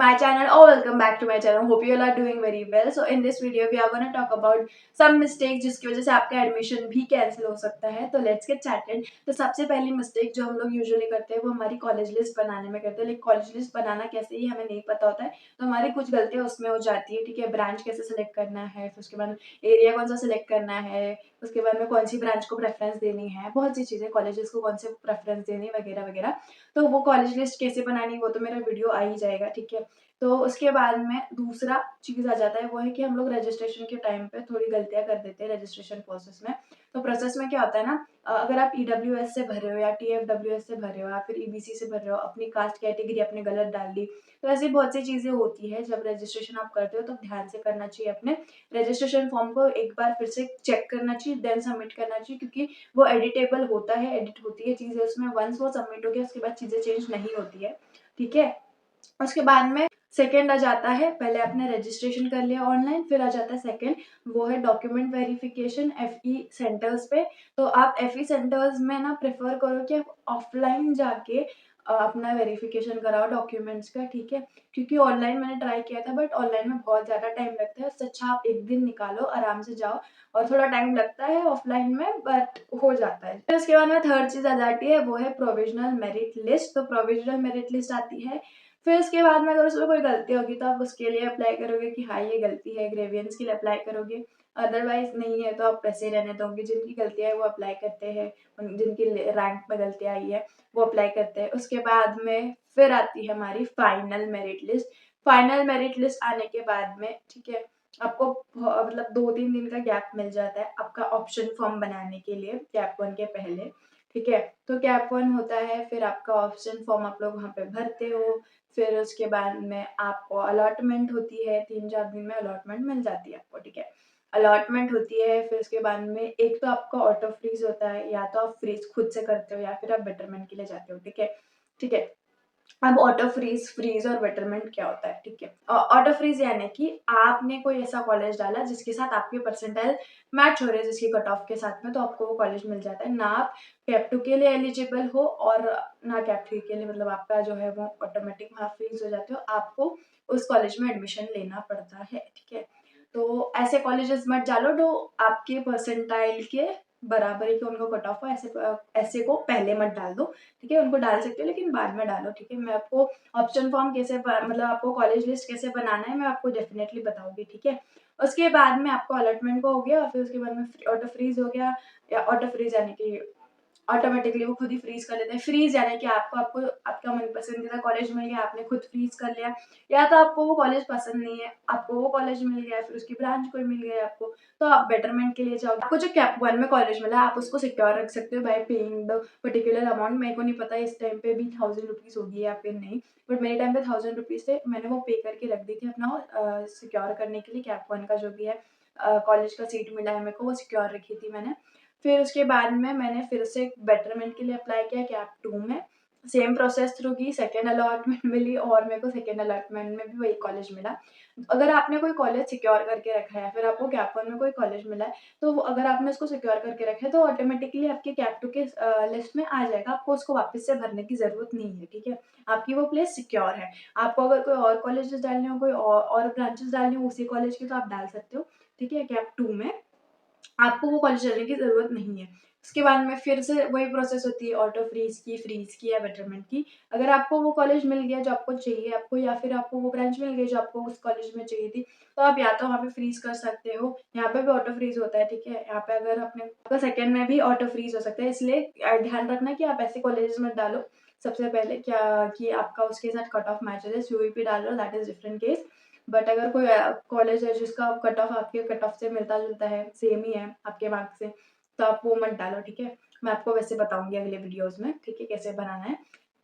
my channel or welcome back to my channel. Hope you all are doing very well. So in this video we are going to talk about some mistakes जिसकी वजह से आपका admission भी cancel हो सकता है. तो let's get started. तो सबसे पहली मिस्टेक जो हम लोग यूजुअली करते हैं वो हमारी कॉलेज लिस्ट बनाने में करते हैं. लेकिन कॉलेज लिस्ट बनाना कैसे ही हमें नहीं पता होता है, तो हमारी कुछ गलतियां उसमें हो जाती है. ठीक है, ब्रांच कैसे सिलेक्ट करना है, फिर उसके बाद एरिया कौन सा सिलेक्ट करना है, उसके बाद में कौन सी ब्रांच को प्रेफरेंस देनी है, बहुत सी चीज़ें, कॉलेजेस को कौन से प्रेफरेंस देनी वगैरह वगैरह. तो वो कॉलेज लिस्ट कैसे बनानी वो तो मेरा वीडियो आ ही जाएगा. ठीक है, तो उसके बाद में दूसरा चीज़ आ जाता है वो है कि हम लोग रजिस्ट्रेशन के टाइम पे थोड़ी गलतियां कर देते हैं रजिस्ट्रेशन प्रोसेस में. तो प्रोसेस में क्या होता है ना, अगर आप EWS से भर रहे हो या TFWS से भर रहे हो या फिर EBC से भर रहे हो, अपनी कास्ट कैटेगरी अपने गलत डाल दी, तो ऐसी बहुत सी चीज़ें होती है. जब रजिस्ट्रेशन आप करते हो तो ध्यान से करना चाहिए. अपने रजिस्ट्रेशन फॉर्म को एक बार फिर से चेक करना चाहिए, देन सबमिट करना चाहिए, क्योंकि वो एडिटेबल होता है, एडिट होती है चीज़ें उसमें. वंस वो सबमिट हो गया उसके बाद चीज़ें चेंज नहीं होती है. ठीक है, उसके बाद में सेकेंड आ जाता है, पहले आपने रजिस्ट्रेशन कर लिया ऑनलाइन, फिर आ जाता है सेकेंड, वो है डॉक्यूमेंट वेरिफिकेशन FE सेंटर्स पे. तो आप FE सेंटर्स में ना प्रेफर करो कि आप ऑफलाइन जाके अपना वेरिफिकेशन कराओ डॉक्यूमेंट्स का. ठीक है, क्योंकि ऑनलाइन मैंने ट्राई किया था बट ऑनलाइन में बहुत ज़्यादा टाइम लगता है. उससे अच्छा आप एक दिन निकालो, आराम से जाओ. और थोड़ा टाइम लगता है ऑफलाइन में बट हो जाता है. फिर उसके बाद में थर्ड चीज़ आ जाती है वो है प्रोविजनल मेरिट लिस्ट. तो प्रोविजनल मेरिट लिस्ट आती है. फिर उसके बाद में अगर उसमें कोई गलती होगी तो आप उसके लिए अप्लाई करोगे कि हाँ ये गलती है, ग्रेवियंस के लिए अप्लाई करोगे. अदरवाइज नहीं है तो आप पैसे रहने दोगे. जिनकी गलतियाँ है वो अप्लाई करते हैं, जिनकी रैंक में गलतियाँ आई है वो अप्लाई करते हैं. उसके बाद में फिर आती है हमारी final merit list. Final merit list आने के बाद में ठीक है, आपको मतलब 2-3 दिन का गैप मिल जाता है आपका ऑप्शन फॉर्म बनाने के लिए, कैप 1 के पहले. ठीक है, तो कैप 1 होता है, फिर आपका ऑप्शन फॉर्म आप लोग वहाँ पे भरते हो. फिर उसके बाद में आपको अलॉटमेंट होती है, 3-4 दिन में अलॉटमेंट मिल जाती है आपको. ठीक है, अलॉटमेंट होती है. फिर उसके बाद में एक तो आपका ऑटो फ्रीज होता है, या तो आप फ्रीज खुद से करते हो या फिर आप बेटरमेंट के लिए जाते हो. ठीक है, ठीक है. अब ऑटो फ्रीज, फ्रीज और बेटरमेंट क्या होता है. ठीक है, ऑटो फ्रीज यानी कि आपने कोई ऐसा कॉलेज डाला जिसके साथ आपके परसेंटाइल मैच हो रहे हैं जिसकी कट ऑफ के साथ में, तो आपको वो कॉलेज मिल जाता है. ना आप कैप 2 के लिए एलिजिबल हो और ना कैप 3 के लिए, मतलब आपका जो है वो ऑटोमेटिक वहाँ फ्रीज हो जाते हो, आपको उस कॉलेज में एडमिशन लेना पड़ता है. ठीक है, तो ऐसे कॉलेजेस मत डालो जो आपके परसेंटाइल के बराबर ही के उनको कट ऑफ हो. ऐसे को पहले मत डाल दो. ठीक है, उनको डाल सकते हो लेकिन बाद में डालो. ठीक है, मैं आपको ऑप्शन फॉर्म कैसे मतलब आपको कॉलेज लिस्ट कैसे बनाना है मैं आपको डेफिनेटली बताऊंगी. ठीक है, उसके बाद में आपको अलॉटमेंट को हो गया और फिर उसके बाद में ऑटो फ्रीज हो गया, या ऑटो फ्रीज यानी कि ऑटोमेटिकली वो खुद ही फ्रीज कर लेते हैं. फ्रीज यानी कि आपको आपको आपका मन पसंदीदा कॉलेज मिल गया, आपने खुद फ्रीज कर लिया, या तो आपको वो कॉलेज पसंद नहीं है, आपको वो कॉलेज मिल गया, फिर उसकी ब्रांच कोई मिल गया आपको, तो आप बेटरमेंट के लिए जाओ. आपको जो कैप 1 में कॉलेज मिला आप उसको सिक्योर रख सकते हो bye paying the particular amount. मेरे को नहीं पता इस टाइम पे भी 1000 रुपीज़ होगी या फिर नहीं, बट मेरे टाइम पे 1000 रुपीज़ थे, मैंने वो पे करके रख दी थी अपना सिक्योर करने के लिए. कैप 1 का जो भी है कॉलेज का सीट मिला है मेरे को, वो सिक्योर रखी थी मैंने. फिर उसके बाद में मैंने फिर से बेटरमेंट के लिए अप्लाई किया कैप 2 में. सेम प्रोसेस थ्रू की, सेकेंड अलॉटमेंट मिली और मेरे को सेकेंड अलॉटमेंट में भी वही कॉलेज मिला. अगर आपने कोई कॉलेज सिक्योर करके रखा है, फिर आपको कैप 1 में कोई कॉलेज मिला है, तो अगर आपने उसको सिक्योर करके रखा है तो ऑटोमेटिकली आपके कैप 2 के लिस्ट में आ जाएगा. आपको उसको वापस से भरने की ज़रूरत नहीं है. ठीक है, आपकी वो प्लेस सिक्योर है. आपको अगर कोई और कॉलेजेस डालने हो, कोई और ब्रांचेस डालनी हो उसी कॉलेज की, तो आप डाल सकते हो. ठीक है, कैप 2 में आपको वो कॉलेज डालने की ज़रूरत नहीं है. उसके बाद में फिर से वही प्रोसेस होती है ऑटो फ्रीज की या बेटरमेंट की. अगर आपको वो कॉलेज मिल गया जो आपको चाहिए आपको, या फिर आपको वो ब्रांच मिल गई जो आपको उस कॉलेज में चाहिए थी, तो आप या तो वहाँ पे फ्रीज कर सकते हो. यहाँ पे भी ऑटो फ्रीज होता है. ठीक है, यहाँ पे अगर आपने आपका सेकेंड में भी ऑटो फ्रीज हो सकता है, इसलिए ध्यान रखना कि आप ऐसे कॉलेजेस में डालो सबसे पहले क्या कि आपका उसके साथ कट ऑफ मैच हो जाए. CUEP डाल लो, that is different case. But अगर कोई कॉलेज है जिसका कट ऑफ आपके कट ऑफ से मिलता जुलता है, सेम ही है आपके मार्क्स से, तो आप वो मत डालो. ठीक है, मैं आपको वैसे बताऊंगी अगले वीडियोस में. ठीक है, कैसे बनाना है,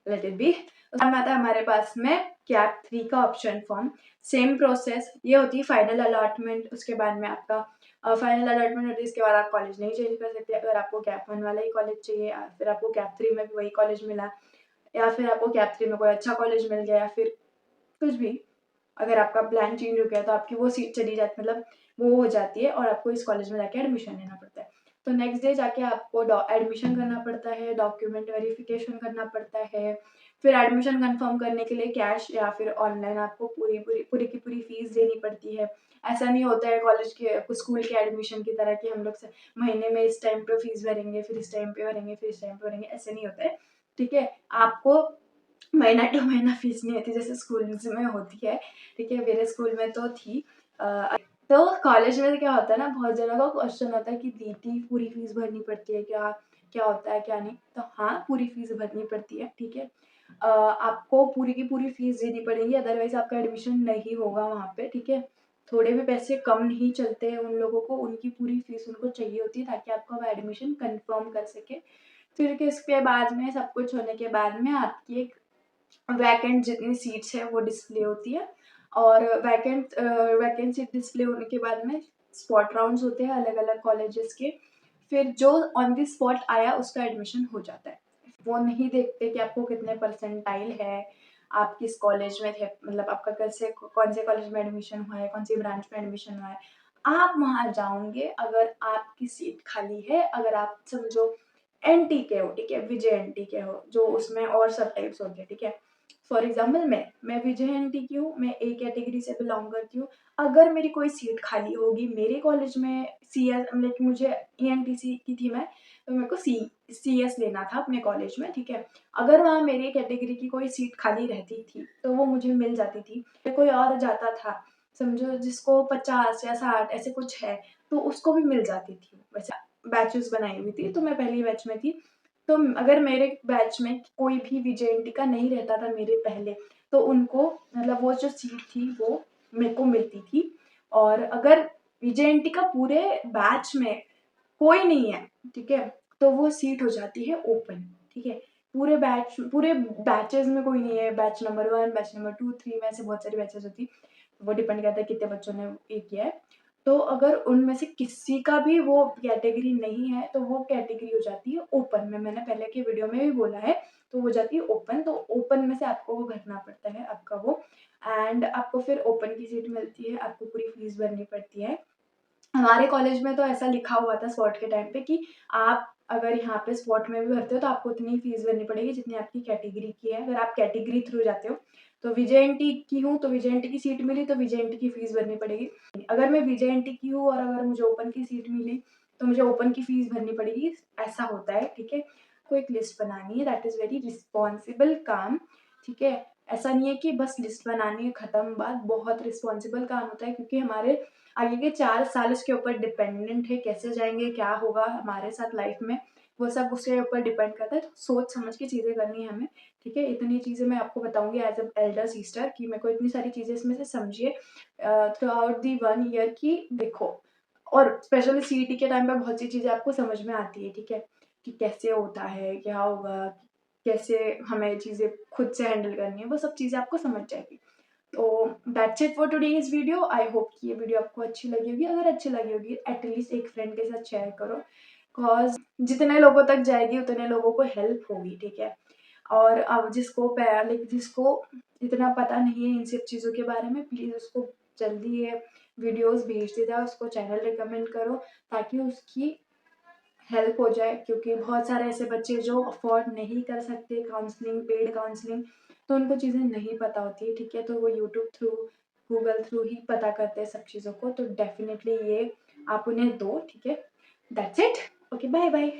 लेट इट बी. उसमें आता है हमारे पास में कैप 3 का ऑप्शन फॉर्म. सेम प्रोसेस ये होती है फाइनल अलॉटमेंट. उसके बाद में आपका फाइनल अलॉटमेंट होती है, इसके बाद आप कॉलेज नहीं चेंज कर सकते. अगर आपको कैप 1 वाला ही कॉलेज चाहिए, फिर आपको कैप 3 में भी वही कॉलेज मिला, या फिर आपको कैप 3 में कोई अच्छा कॉलेज मिल गया, या फिर कुछ भी, अगर आपका प्लान चेंज हो गया तो आपकी वो सीट चली जाती, मतलब वो हो जाती है और आपको इस कॉलेज में जाके एडमिशन लेना पड़ता है. तो नेक्स्ट डे जाके आपको एडमिशन करना पड़ता है, डॉक्यूमेंट वेरिफिकेशन करना पड़ता है, फिर एडमिशन कंफर्म करने के लिए कैश या फिर ऑनलाइन आपको पूरी की पूरी फीस देनी पड़ती है। ऐसा नहीं होता है कॉलेज के स्कूल के एडमिशन की तरह कि हम लोग महीने में इस टाइम पे फीस भरेंगे, फिर इस टाइम पे भरेंगे, फिर इस टाइम पे भरेंगे, ऐसे नहीं होता है। ठीक है, आपको महीना टू महीना फीस नहीं होती जैसे स्कूल में होती है। ठीक है, मेरे स्कूल में तो थी। तो कॉलेज में क्या होता है ना, बहुत जनों का क्वेश्चन होता है कि दीदी पूरी फीस भरनी पड़ती है क्या, क्या होता है क्या नहीं। तो हाँ, पूरी फीस भरनी पड़ती है। ठीक है, आपको पूरी की पूरी फीस देनी पड़ेगी, अदरवाइज आपका एडमिशन नहीं होगा वहाँ पे। ठीक है, थोड़े भी पैसे कम नहीं चलते हैं उन लोगों को, उनकी पूरी फीस उनको चाहिए होती है ताकि आपका एडमिशन कंफर्म कर सके। फिर के इसके बाद में सब कुछ होने के बाद में आपकी एक वैकेंट जितनी सीट्स है वो डिस्प्ले होती है, और वैकेंट सीट डिस्प्ले होने के बाद में स्पॉट राउंड्स होते हैं अलग अलग कॉलेजेस के। फिर जो ऑन द स्पॉट आया उसका एडमिशन हो जाता है। वो नहीं देखते कि आपको कितने परसेंटाइल है, आप किस कॉलेज में थे, मतलब आपका कैसे कौन से कॉलेज में एडमिशन हुआ है, कौन सी ब्रांच में एडमिशन हुआ है। आप वहाँ जाओगे अगर आपकी सीट खाली है, अगर आप समझो एनटी के हो, ठीक है, विजय एनटी के हो, जो उसमें और सब टाइप्स होते हैं। ठीक है, फॉर एग्जाम्पल मैं विजय एनटी की हूँ, मैं ए कैटेगरी से बिलोंग करती हूँ। अगर मेरी कोई सीट खाली होगी मेरे कॉलेज में, सी एस मतलब कि मुझे ईएनटीसी की थी मैं, तो मेरे को सी एस लेना था अपने कॉलेज में। ठीक है, अगर वहाँ मेरी कैटेगरी की कोई सीट खाली रहती थी तो वो मुझे मिल जाती थी। फिर कोई और जाता था, समझो जिसको 50 या 60 ऐसे कुछ है, तो उसको भी मिल जाती थी। वैसे बैचेस बनाई हुई थी, तो मैं पहली बैच में थी। तो अगर मेरे बैच में कोई भी विजेएनटी का नहीं रहता था मेरे पहले, तो उनको मतलब वो जो सीट थी वो मेरे को मिलती थी। और अगर विजेएनटी का पूरे बैच में कोई नहीं है, ठीक है, तो वो सीट हो जाती है ओपन। ठीक है, पूरे बैचेस में कोई नहीं है, बैच नंबर 1, बैच नंबर 2, 3 में से बहुत सारी बैचेस होती, वो डिपेंड करता है कितने बच्चों ने ये किया है। तो अगर उनमें से किसी का भी वो कैटेगरी नहीं है तो वो कैटेगरी हो जाती है ओपन में, मैंने पहले की वीडियो में भी बोला है। तो हो जाती है ओपन, तो ओपन में से आपको वो भरना पड़ता है आपका वो, एंड आपको फिर ओपन की सीट मिलती है, आपको पूरी फीस भरनी पड़ती है। हमारे कॉलेज में तो ऐसा लिखा हुआ था स्पॉट के टाइम पे कि आप अगर यहाँ पे स्पॉट में भी भरते हो तो आपको उतनी फीस भरनी पड़ेगी जितनी आपकी कैटेगरी की है। अगर आप कैटेगरी थ्रू जाते हो, तो विजय एनटी की हूँ तो विजय एनटी की सीट मिली तो विजय एनटी की फीस भरनी पड़ेगी। अगर मैं विजय एनटी की हूँ और अगर मुझे ओपन की सीट मिली तो मुझे ओपन की फीस भरनी पड़ेगी। ऐसा होता है। ठीक है, को एक लिस्ट बनानी है, दैट इज वेरी रिस्पॉन्सिबल काम। ठीक है, ऐसा नहीं है कि बस लिस्ट बनानी है खत्म बात, बहुत रिस्पॉन्सिबल काम होता है, क्योंकि हमारे आगे के 4 साल इसके ऊपर डिपेंडेंट है, कैसे जाएंगे, क्या होगा हमारे साथ लाइफ में, वो सब उसके ऊपर डिपेंड करता है। तो सोच समझ के चीज़ें करनी है हमें। ठीक है, इतनी चीज़ें मैं आपको बताऊंगी एज अ एल्डर सिस्टर कि मेरे को इतनी सारी चीज़ें इसमें से समझिए थ्रू आउट दी 1 ईयर की देखो। और स्पेशली सीईटी के टाइम पे बहुत सी चीज़ें आपको समझ में आती है। ठीक है, कि कैसे होता है, क्या होगा, कैसे हमें चीज़ें खुद से हैंडल करनी है, वो सब चीज़ें आपको समझ जाएगी। तो that's it for today's video. I hope कि ये वीडियो आपको अच्छी लगी होगी। अगर अच्छी लगी होगी एटलीस्ट एक फ्रेंड के साथ शेयर करो, बिकॉज जितने लोगों तक जाएगी उतने लोगों को हेल्प होगी। ठीक है, और अब जिसको इतना पता नहीं है इन सब चीज़ों के बारे में, प्लीज़ उसको जल्दी ये वीडियोस भेज दे जाओ, उसको चैनल रिकमेंड करो ताकि उसकी हेल्प हो जाए। क्योंकि बहुत सारे ऐसे बच्चे जो अफोर्ड नहीं कर सकते काउंसलिंग, पेड काउंसलिंग, तो उनको चीज़ें नहीं पता होती है। ठीक है, तो वो यूट्यूब थ्रू, गूगल थ्रू ही पता करते हैं सब चीज़ों को। तो डेफिनेटली ये आप उन्हें दो। ठीक है, that's it. Okay, bye bye.